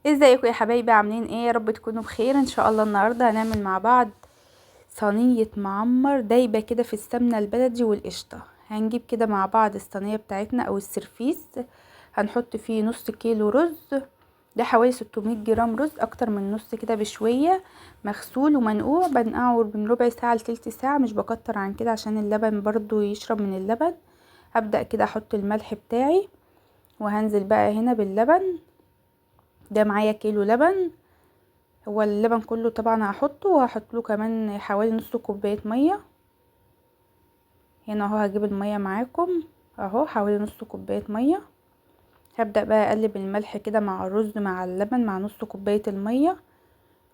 ازيكم يا حبايبي؟ عاملين ايه؟ يا رب تكونوا بخير ان شاء الله. النهارده هنعمل مع بعض صينيه معمر دايبه كده في السمنه البلدي والقشطه. هنجيب كده مع بعض الصينيه بتاعتنا او السرفيس، هنحط فيه نص كيلو رز. ده حوالي 600 جرام رز، اكتر من نص كده بشويه، مغسول ومنقوع. بنقعه من ربع ساعه لتلت ساعه، مش بكتر عن كده عشان اللبن برضو يشرب من اللبن. هبدأ كده احط الملح بتاعي، وهنزل بقى هنا باللبن. ده معايا كيلو لبن، هو اللبن كله طبعا هحطه، وهحط له كمان حوالي نص كوبايه ميه. هنا اهو هجيب الميه معاكم اهو، حوالي نص كوبايه ميه. هبدا بقى اقلب الملح كده مع الرز مع اللبن مع نص كوبايه الميه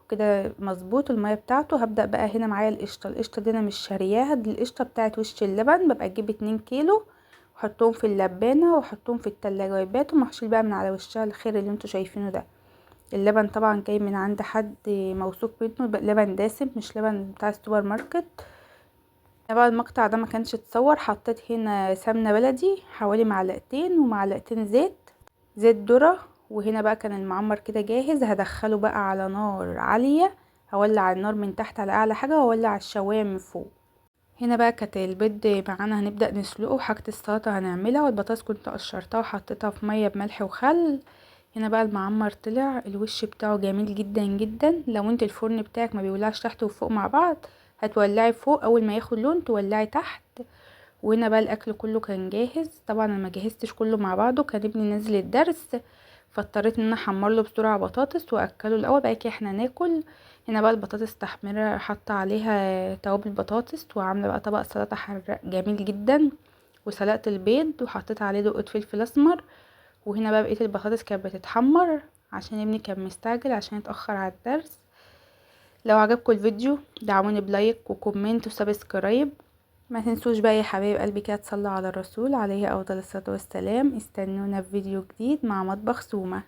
كده مظبوط الميه بتاعته. هبدا بقى هنا معايا القشطه دي انا مش شارياها، دي القشطه بتاعت وش اللبن. ببقى اجيب 2 كيلو واحطهم في اللبانه واحطهم في التلاجة ويباتوا محشول بقى من على وشها الخير اللي انتوا شايفينه ده. اللبن طبعا جاي من عند حد موثوق منه، لبن دسم مش لبن بتاع السوبر ماركت. بقى المقطع ده ما كانش اتصور، حطيت هنا سمنه بلدي حوالي معلقتين ومعلقتين زيت ذره. وهنا بقى كان المعمر كده جاهز، هدخله بقى على نار عاليه. هولع النار من تحت على اعلى حاجه وولع الشوايه من فوق. هنا بقى كانت البيض معانا هنبدا نسلقه، وحاجه السلطه هنعملها، والبطاطس كنت قشرتها وحطيتها في ميه بملح وخل. هنا بقى المعمر طلع الوش بتاعه جميل جدا جدا. لو انت الفرن بتاعك ما بيولعش تحت وفوق مع بعض، هتولعي فوق، اول ما ياخد لون تولعي تحت. وهنا بقى الاكل كله كان جاهز. طبعا انا ما جهزتش كله مع بعضه، كان ابني نازل الدرس، فاضطريت ان انا احمر له بسرعه بطاطس واكله الاول بقى كده احنا ناكل. هنا بقى البطاطس تحميره، حاطه عليها توابل بطاطس، وعامله بقى طبق سلطه حراق جميل جدا. وسلقت البيض وحطيت عليه دقه فلفل اسمر. وهنا بقى بقيه البطاطس كانت بتتحمر عشان ابني كان مستعجل عشان يتاخر على الدرس. لو عجبكم الفيديو دعموني بلايك وكومنت وسبسكرايب. ما تنسوش بقى يا حبايب قلبي كده تصلوا على الرسول عليه افضل الصلاه والسلام. استنونا في فيديو جديد مع مطبخ سومه.